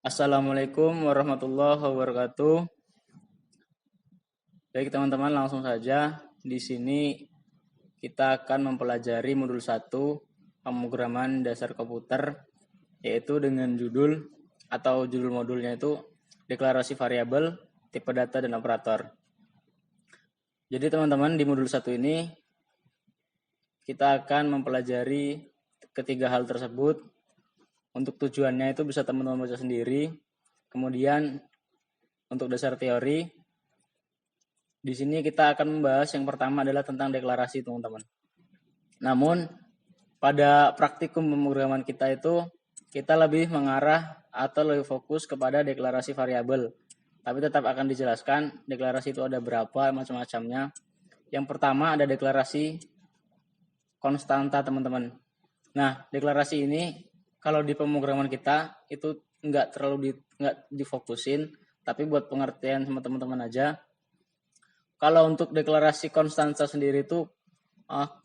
Assalamualaikum warahmatullahi wabarakatuh. Baik teman-teman, langsung saja. Di sini kita akan mempelajari modul 1 pemrograman dasar komputer, yaitu dengan judul atau judul modulnya itu deklarasi variabel, tipe data, dan operator. Jadi teman-teman, di modul 1 ini kita akan mempelajari ketiga hal tersebut. Untuk tujuannya itu bisa teman-teman baca sendiri. Kemudian untuk dasar teori, di sini kita akan membahas yang pertama adalah tentang deklarasi, teman-teman. Namun pada praktikum pemrograman kita itu kita lebih mengarah atau lebih fokus kepada deklarasi variabel. Tapi tetap akan dijelaskan deklarasi itu ada berapa macam-macamnya. Yang pertama ada deklarasi konstanta, teman-teman. Nah, deklarasi ini kalau di pemrograman kita itu nggak difokusin, tapi buat pengertian sama teman-teman aja. Kalau untuk deklarasi konstanta sendiri itu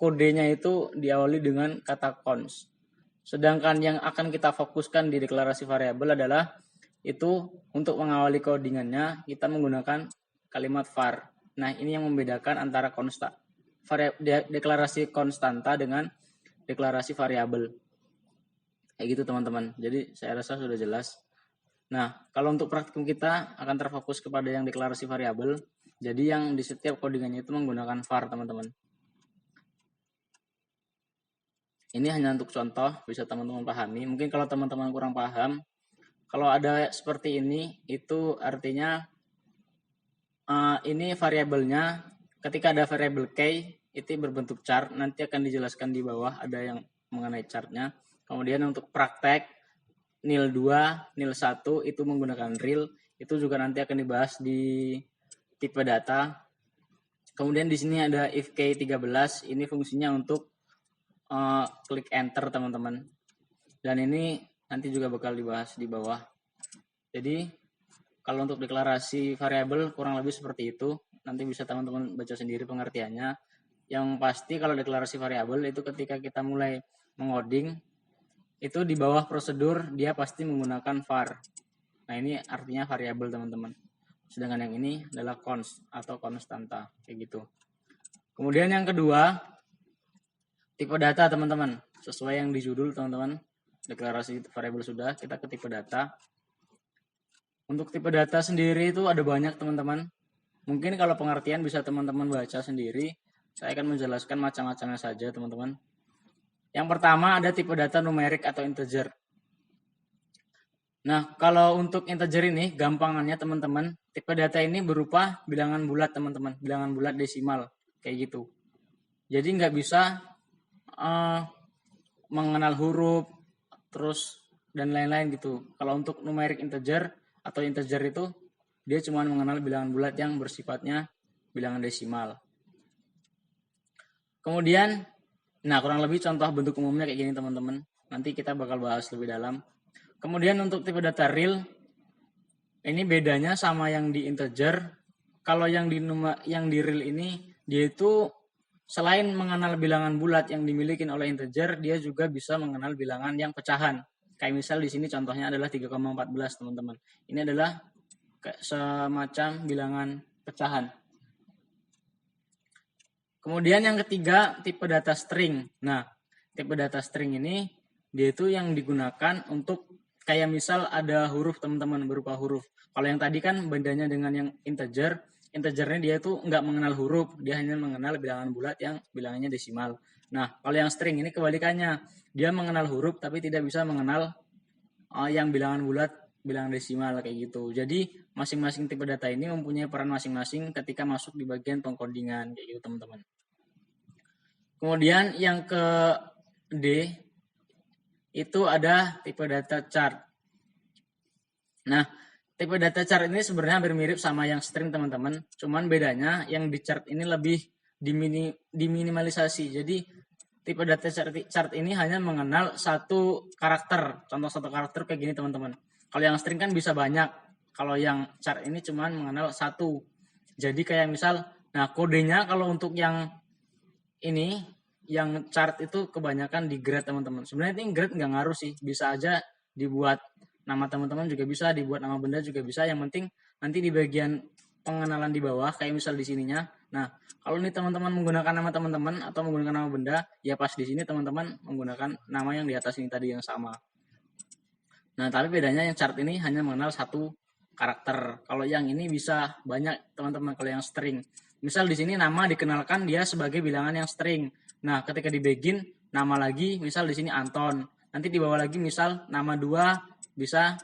kodenya itu diawali dengan kata const. Sedangkan yang akan kita fokuskan di deklarasi variabel adalah itu untuk mengawali codingannya kita menggunakan kalimat var. Nah, ini yang membedakan antara deklarasi konstanta dengan deklarasi variabel. Kayak gitu teman-teman. Jadi saya rasa sudah jelas. Nah, kalau untuk praktikum kita akan terfokus kepada yang deklarasi variabel. Jadi yang di setiap codingannya itu menggunakan var, teman-teman. Ini hanya untuk contoh, bisa teman-teman pahami. Mungkin kalau teman-teman kurang paham, kalau ada seperti ini, itu artinya ini variabelnya. Ketika ada variabel k, itu berbentuk chart. Nanti akan dijelaskan di bawah, ada yang mengenai chartnya. Kemudian untuk praktek nil 2, nil 1 itu menggunakan real, itu juga nanti akan dibahas di tipe data. Kemudian di sini ada if k13, ini fungsinya untuk klik enter, teman-teman. Dan ini nanti juga bakal dibahas di bawah. Jadi kalau untuk deklarasi variabel kurang lebih seperti itu. Nanti bisa teman-teman baca sendiri pengertiannya. Yang pasti kalau deklarasi variabel itu ketika kita mulai mengoding, itu di bawah prosedur dia pasti menggunakan var. Nah, ini artinya variabel, teman-teman. Sedangkan yang ini adalah const atau konstanta, kayak gitu. Kemudian yang kedua, tipe data, teman-teman. Sesuai yang di judul, teman-teman. Deklarasi variabel sudah, kita ke tipe data. Untuk tipe data sendiri itu ada banyak, teman-teman. Mungkin kalau pengertian bisa teman-teman baca sendiri. Saya akan menjelaskan macam-macamnya saja, teman-teman. Yang pertama ada tipe data numerik atau integer. Nah, kalau untuk integer ini gampangannya, teman-teman, tipe data ini berupa bilangan bulat, teman-teman, bilangan bulat desimal, kayak gitu. Jadi nggak bisa mengenal huruf, terus dan lain-lain gitu. Kalau untuk numerik integer atau integer itu dia cuma mengenal bilangan bulat yang bersifatnya bilangan desimal. Kemudian, nah kurang lebih contoh bentuk umumnya kayak gini, teman-teman. Nanti kita bakal bahas lebih dalam. Kemudian untuk tipe data real, ini bedanya sama yang di integer. Kalau yang di real ini, dia itu selain mengenal bilangan bulat yang dimiliki oleh integer, dia juga bisa mengenal bilangan yang pecahan. Kayak misal di sini contohnya adalah 3,14, teman-teman. Ini adalah semacam bilangan pecahan. Kemudian yang ketiga, tipe data string. Nah, tipe data string ini dia itu yang digunakan untuk kayak misal ada huruf, teman-teman, berupa huruf. Kalau yang tadi kan bedanya dengan yang integer, integernya dia itu nggak mengenal huruf, dia hanya mengenal bilangan bulat yang bilangannya desimal. Nah, kalau yang string ini kebalikannya, dia mengenal huruf tapi tidak bisa mengenal yang bilangan bulat, bilangan desimal, kayak gitu. Jadi masing-masing tipe data ini mempunyai peran masing-masing ketika masuk di bagian pengkodingan, kayak gitu, teman-teman. Kemudian yang ke D itu ada tipe data chart. Nah, tipe data chart ini sebenarnya hampir mirip sama yang string, teman-teman. Cuman bedanya yang di chart ini lebih diminimalisasi. Jadi tipe data chart ini hanya mengenal satu karakter. Contoh satu karakter kayak gini, teman-teman. Kalau yang string kan bisa banyak. Kalau yang chart ini cuma mengenal satu. Jadi kayak misal, nah kodenya kalau untuk yang ini, yang chart itu kebanyakan di grade, teman-teman. Sebenarnya ini grade nggak ngaruh sih. Bisa aja dibuat nama teman-teman juga bisa, dibuat nama benda juga bisa. Yang penting nanti di bagian pengenalan di bawah, kayak misal di sininya. Nah, kalau ini teman-teman menggunakan nama teman-teman atau menggunakan nama benda, ya pas di sini teman-teman menggunakan nama yang di atas ini tadi yang sama. Nah, tapi bedanya yang chart ini hanya mengenal satu karakter. Kalau yang ini bisa banyak teman-teman, kalau yang string. Misal di sini nama dikenalkan dia sebagai bilangan yang string. Nah, ketika di begin nama lagi, misal di sini Anton. Nanti di bawah lagi misal nama 2 bisa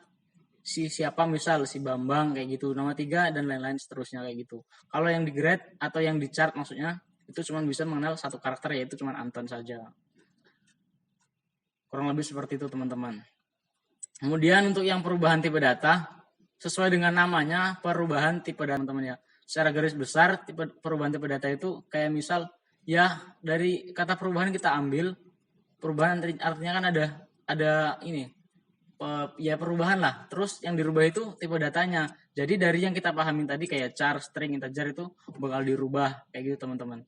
si siapa, misal si Bambang kayak gitu. Nama 3 dan lain-lain seterusnya kayak gitu. Kalau yang di grade atau yang di chart maksudnya itu cuma bisa mengenal satu karakter, yaitu cuma Anton saja. Kurang lebih seperti itu teman-teman. Kemudian untuk yang perubahan tipe data, sesuai dengan namanya perubahan tipe data teman-teman ya. Secara garis besar perubahan tipe data itu kayak misal ya dari kata perubahan kita ambil perubahan, artinya kan ada ini ya perubahan lah. Terus yang dirubah itu tipe datanya. Jadi dari yang kita pahamin tadi kayak char, string, integer itu bakal dirubah kayak gitu teman-teman.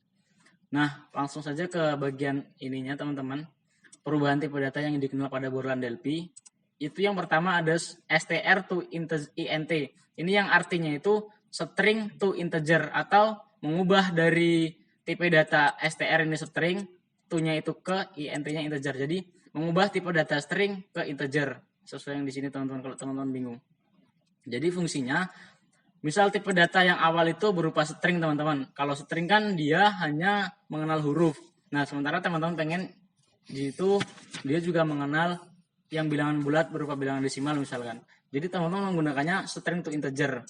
Nah, langsung saja ke bagian ininya teman-teman. Perubahan tipe data yang dikenal pada Borland Delphi. Itu yang pertama ada str to int. Ini yang artinya itu string to integer atau mengubah dari tipe data str ini string, to-nya itu ke int-nya integer. Jadi mengubah tipe data string ke integer. Sesuai yang di sini teman-teman kalau teman-teman bingung. Jadi fungsinya misal tipe data yang awal itu berupa string teman-teman. Kalau string kan dia hanya mengenal huruf. Nah, sementara teman-teman pengen di itu dia juga mengenal yang bilangan bulat berupa bilangan desimal misalkan. Jadi teman-teman menggunakannya string to integer.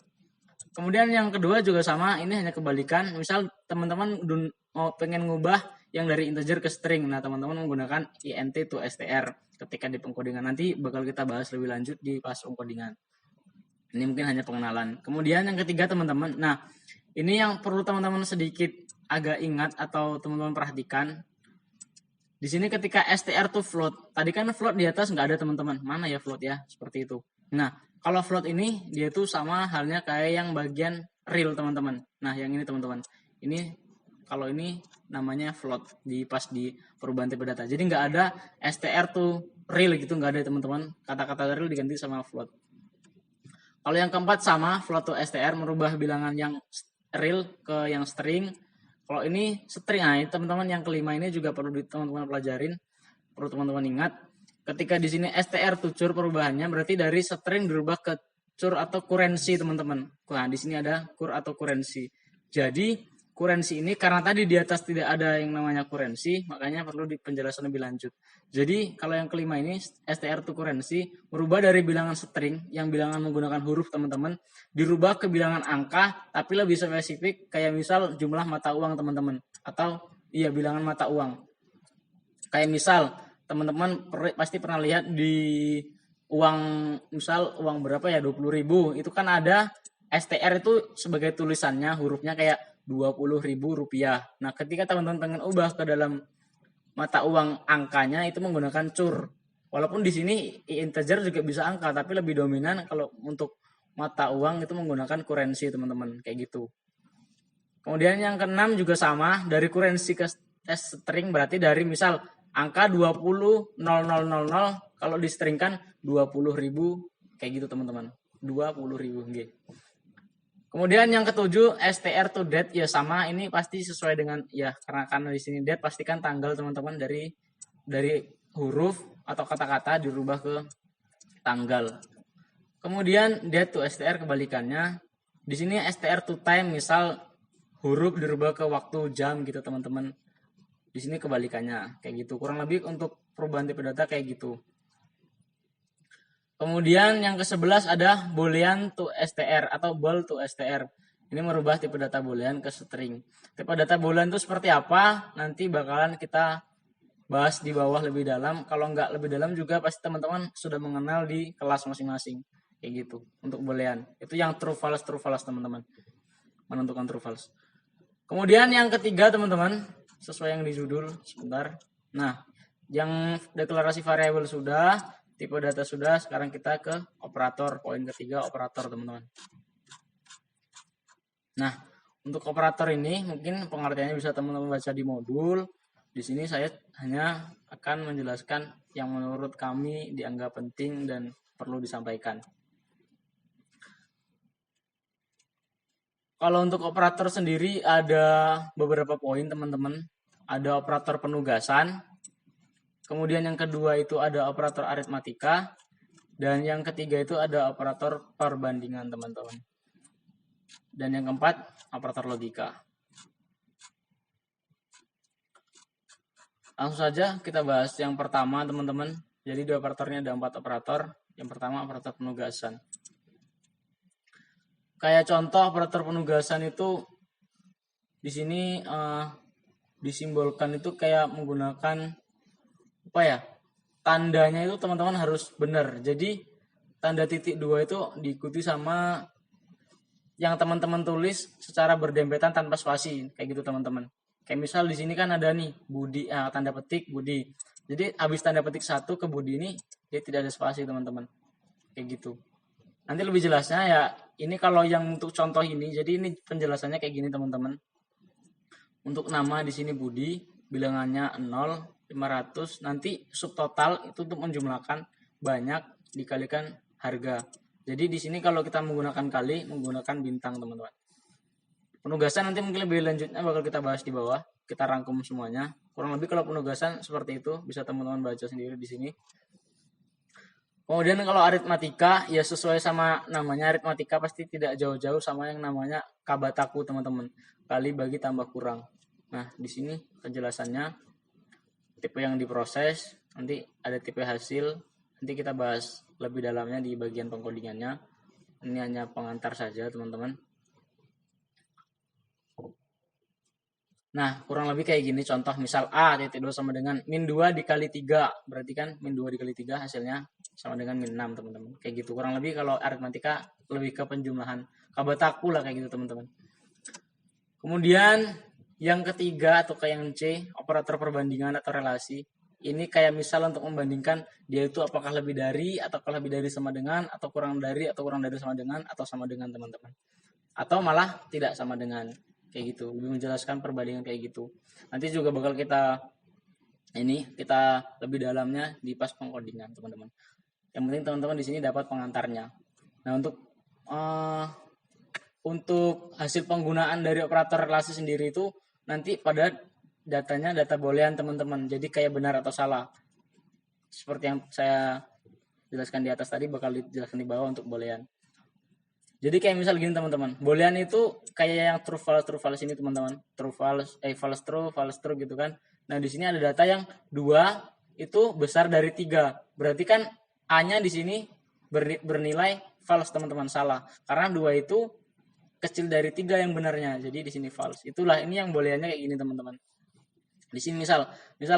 Kemudian yang kedua juga sama, ini hanya kebalikan. Misal teman-teman mau pengen ngubah yang dari integer ke string. Nah, teman-teman menggunakan int to str ketika di pengkodingan. Nanti bakal kita bahas lebih lanjut di pas pengkodingan. Ini mungkin hanya pengenalan. Kemudian yang ketiga teman-teman. Nah, ini yang perlu teman-teman sedikit agak ingat atau teman-teman perhatikan. Di sini ketika str to float, tadi kan float di atas nggak ada teman-teman. Mana ya float ya? Seperti itu. Nah, kalau float ini dia tuh sama halnya kayak yang bagian real teman-teman. Nah, yang ini teman-teman. Ini kalau ini namanya float pas di perubahan tipe data. Jadi nggak ada str to real gitu, nggak ada teman-teman. Kata-kata real diganti sama float. Kalau yang keempat sama, float to str merubah bilangan yang real ke yang string. Kalau ini string, nah teman-teman yang kelima ini juga perlu teman-teman pelajarin, perlu teman-teman ingat. Ketika di sini str to chur perubahannya berarti dari string berubah ke chur atau kurensi teman-teman. Nah di sini ada kur atau kurensi. Jadi kurensi ini karena tadi di atas tidak ada yang namanya kurensi, makanya perlu penjelasan lebih lanjut. Jadi kalau yang kelima ini str to kurensi berubah dari bilangan string yang bilangan menggunakan huruf teman-teman dirubah ke bilangan angka tapi lebih spesifik kayak misal jumlah mata uang teman-teman atau iya bilangan mata uang. Kayak misal teman-teman pasti pernah lihat di uang misal uang berapa ya 20.000 itu kan ada str itu sebagai tulisannya hurufnya kayak 20.000 rupiah. Nah, ketika teman-teman pengen ubah ke dalam mata uang angkanya itu menggunakan cur. Walaupun di sini integer juga bisa angka, tapi lebih dominan kalau untuk mata uang itu menggunakan kurensi teman-teman, kayak gitu. Kemudian yang keenam juga sama, dari kurensi ke string berarti dari misal angka 20.0000 kalau di string kan 20.000 kayak gitu teman-teman. 20.000 nggih. Kemudian yang ketujuh str to date ya sama, ini pasti sesuai dengan ya karena di sini date pastikan tanggal teman-teman dari huruf atau kata-kata dirubah ke tanggal. Kemudian date to str kebalikannya. Di sini str to time misal huruf dirubah ke waktu jam gitu teman-teman. Di sini kebalikannya kayak gitu. Kurang lebih untuk perubahan tipe data kayak gitu. Kemudian yang ke-11 ada boolean to str atau bool to str. Ini merubah tipe data boolean ke string. Tipe data boolean itu seperti apa? Nanti bakalan kita bahas di bawah lebih dalam. Kalau nggak lebih dalam juga pasti teman-teman sudah mengenal di kelas masing-masing. Kayak gitu. Untuk boolean. Itu yang true false teman-teman. Menentukan true false. Kemudian yang ketiga teman-teman, sesuai yang di judul sebentar. Nah, yang deklarasi variabel sudah, tipe data sudah, sekarang kita ke operator. Poin ketiga operator teman-teman. Nah, untuk operator ini mungkin pengertiannya bisa teman-teman baca di modul. Di sini saya hanya akan menjelaskan yang menurut kami dianggap penting dan perlu disampaikan. Kalau untuk operator sendiri ada beberapa poin teman-teman. Ada operator penugasan, kemudian yang kedua itu ada operator aritmatika, dan yang ketiga itu ada operator perbandingan teman-teman. Dan yang keempat operator logika. Langsung saja kita bahas yang pertama teman-teman. Jadi di operatornya ada 4 operator. Yang pertama operator penugasan. Kayak contoh operator penugasan itu di sini disimbolkan itu kayak menggunakan apa ya? Tandanya itu teman-teman harus benar. Jadi tanda titik 2 itu diikuti sama yang teman-teman tulis secara berdempetan tanpa spasi, kayak gitu teman-teman. Kayak misal di sini kan ada nih Budi, tanda petik Budi. Jadi habis tanda petik 1 ke Budi ini dia tidak ada spasi teman-teman. Kayak gitu. Nanti lebih jelasnya ya, ini kalau yang untuk contoh ini, jadi ini penjelasannya kayak gini teman-teman. Untuk nama di sini Budi, bilangannya 0, 500, nanti subtotal itu untuk menjumlahkan banyak dikalikan harga. Jadi di sini kalau kita menggunakan kali, menggunakan bintang teman-teman. Penugasan nanti mungkin lebih lanjutnya bakal kita bahas di bawah, kita rangkum semuanya. Kurang lebih kalau penugasan seperti itu, bisa teman-teman baca sendiri di sini. Kemudian kalau aritmatika, ya sesuai sama namanya, aritmatika pasti tidak jauh-jauh sama yang namanya kabataku teman-teman. Kali bagi tambah kurang. Nah, di sini penjelasannya, tipe yang diproses, nanti ada tipe hasil, nanti kita bahas lebih dalamnya di bagian pengkodingannya. Ini hanya pengantar saja teman-teman. Nah, kurang lebih kayak gini contoh, misal A titik 2 sama dengan min 2 dikali 3, berarti kan min 2 dikali 3 hasilnya sama dengan min 6 teman-teman. Kayak gitu, kurang lebih kalau aritmatika lebih ke penjumlahan kabataku lah kayak gitu teman-teman. Kemudian yang ketiga atau kayak yang C, operator perbandingan atau relasi. Ini kayak misal untuk membandingkan dia itu apakah lebih dari atau lebih dari sama dengan, atau kurang dari sama dengan, atau sama dengan teman-teman. Atau malah tidak sama dengan. Kayak gitu, lebih menjelaskan perbandingan kayak gitu. Nanti juga bakal kita lebih dalamnya di pas pengkodingan teman-teman. Yang penting teman-teman di sini dapat pengantarnya. Nah, untuk hasil penggunaan dari operator relasi sendiri itu nanti pada datanya data boolean teman-teman. Jadi kayak benar atau salah. Seperti yang saya jelaskan di atas tadi bakal dijelaskan di bawah untuk boolean. Jadi kayak misal gini teman-teman, boolean itu kayak yang true false ini teman-teman, true false, false true gitu kan. Nah di sini ada data yang 2 itu besar dari 3, berarti kan A-nya di sini bernilai false teman-teman, salah. Karena 2 itu kecil dari 3 yang benarnya, jadi di sini false. Itulah ini yang booleannya kayak gini teman-teman. Di sini misal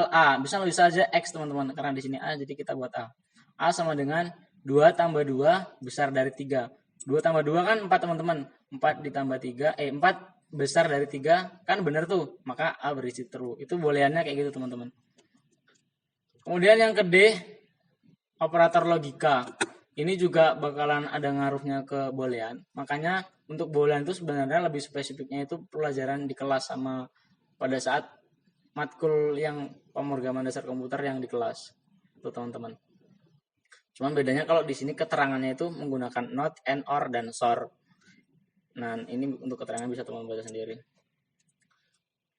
A, bisa aja X teman-teman, karena di sini A jadi kita buat A. A sama dengan 2 tambah 2 besar dari 3. 2 tambah 2 kan 4 teman-teman. 4 ditambah 3, 4 besar dari 3 kan benar tuh. Maka A berisi true. Itu booleannya kayak gitu teman-teman. Kemudian yang ke D, operator logika. Ini juga bakalan ada ngaruhnya ke boolean. Makanya untuk boolean itu sebenarnya lebih spesifiknya itu pelajaran di kelas sama pada saat matkul yang pemrograman dasar komputer yang di kelas. Tuh teman-teman. Cuman bedanya kalau di sini keterangannya itu menggunakan not, and, or, dan sort. Nah, ini untuk keterangan bisa teman-teman baca sendiri.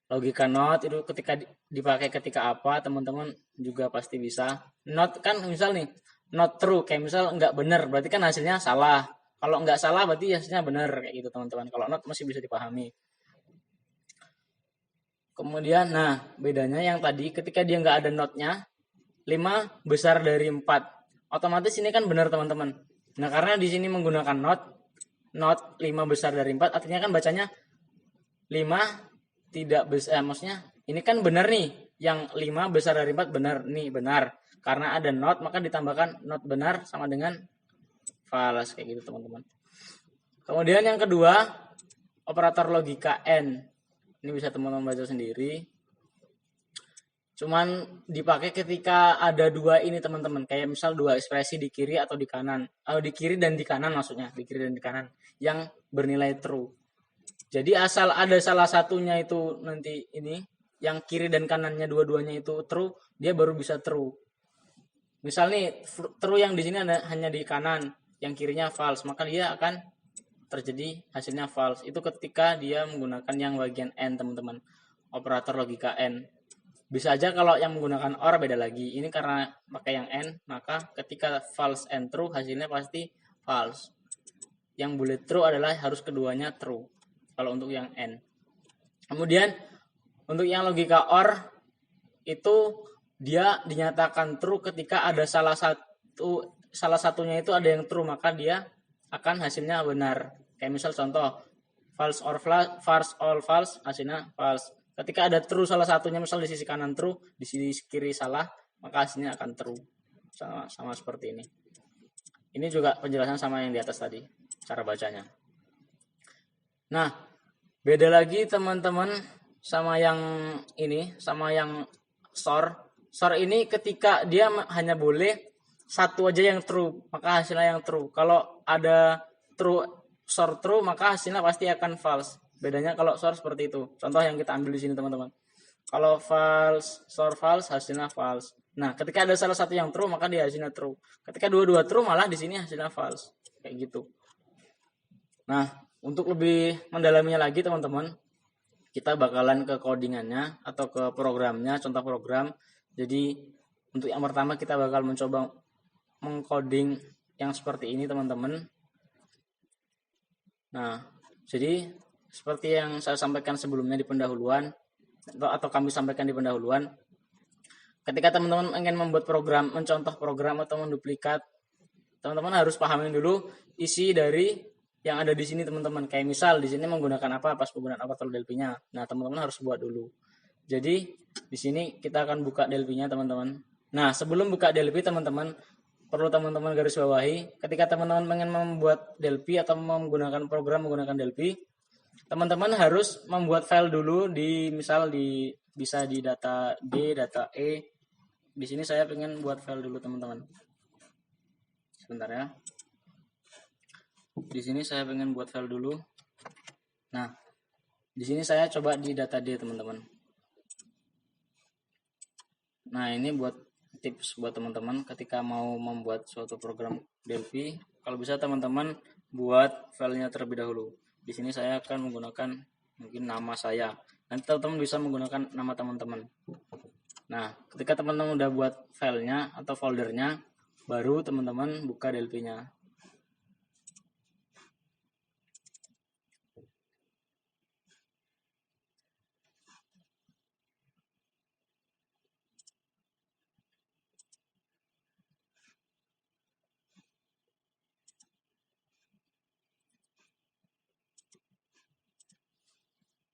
Logika not itu ketika dipakai ketika apa, teman-teman juga pasti bisa. Not kan misal nih, not true, kayak misal nggak benar, berarti kan hasilnya salah. Kalau nggak salah berarti hasilnya benar, kayak gitu teman-teman. Kalau not masih bisa dipahami. Kemudian, nah bedanya yang tadi ketika dia nggak ada notnya, 5 besar dari 4. Otomatis ini kan benar teman-teman. Nah karena di sini menggunakan not 5 besar dari 4, artinya kan bacanya 5 tidak besar, maksudnya ini kan benar nih, yang 5 besar dari 4 benar nih, benar. Karena ada not maka ditambahkan not benar sama dengan false, kayak gitu teman-teman. Kemudian yang kedua, operator logika AND. Ini bisa teman-teman baca sendiri. Cuman dipakai ketika ada 2 ini teman-teman, kayak misal 2 ekspresi di kiri atau di kanan, di kiri dan di kanan maksudnya, di kiri dan di kanan yang bernilai true. Jadi asal ada salah satunya itu nanti ini, yang kiri dan kanannya dua-duanya itu true, dia baru bisa true. Misal nih true yang di sini hanya di kanan, yang kirinya false, maka dia akan terjadi hasilnya false. Itu ketika dia menggunakan yang bagian AND, teman-teman. Operator logika AND. Bisa aja kalau yang menggunakan OR beda lagi. Ini karena pakai yang AND, maka ketika false and true hasilnya pasti false. Yang boleh true adalah harus keduanya true. Kalau untuk yang AND. Kemudian untuk yang logika OR itu dia dinyatakan true ketika ada salah satunya itu ada yang true, maka dia akan hasilnya benar. Kayak misal contoh false or false hasilnya false. Ketika ada true salah satunya, misal di sisi kanan true, di sisi kiri salah, maka hasilnya akan true. Sama seperti ini. Ini juga penjelasan sama yang di atas tadi, cara bacanya. Nah, beda lagi teman-teman sama yang ini, sama yang SOR. SOR ini ketika dia hanya boleh satu aja yang true, maka hasilnya yang true. Kalau ada true, SOR true, maka hasilnya pasti akan false. Bedanya kalau SOR seperti itu. Contoh yang kita ambil di sini, teman-teman. Kalau false, SOR false, hasilnya false. Nah, ketika ada salah satu yang true, maka dia hasilnya true. Ketika dua-dua true, malah di sini hasilnya false. Kayak gitu. Nah, untuk lebih mendalaminya lagi, teman-teman, kita bakalan ke codingannya atau ke programnya, contoh program. Jadi, untuk yang pertama kita bakal mencoba mengcoding yang seperti ini, teman-teman. Nah, jadi seperti yang saya sampaikan sebelumnya di pendahuluan, atau kami sampaikan di pendahuluan, ketika teman-teman ingin membuat program, mencontoh program atau menduplikat, teman-teman harus pahamin dulu isi dari yang ada di sini, teman-teman. Kayak misal di sini menggunakan apa pas penggunaan operator delphi-nya. Nah, teman-teman harus buat dulu. Jadi di sini kita akan buka delphi-nya, teman-teman. Nah, sebelum buka delphi, teman-teman perlu teman-teman garis bawahi, ketika teman-teman ingin membuat delphi atau menggunakan program menggunakan delphi, teman-teman harus membuat file dulu di misal bisa di data D, data E. Di sini saya ingin buat file dulu, teman-teman. Sebentar ya. Di sini saya ingin buat file dulu. Nah, di sini saya coba di data D, teman-teman. Nah, ini buat tips buat teman-teman ketika mau membuat suatu program delphi. Kalau bisa teman-teman buat filenya terlebih dahulu. Di sini saya akan menggunakan mungkin nama saya. Nanti teman-teman bisa menggunakan nama teman-teman. Nah, ketika teman-teman udah buat filenya atau foldernya, baru teman-teman buka delphi-nya.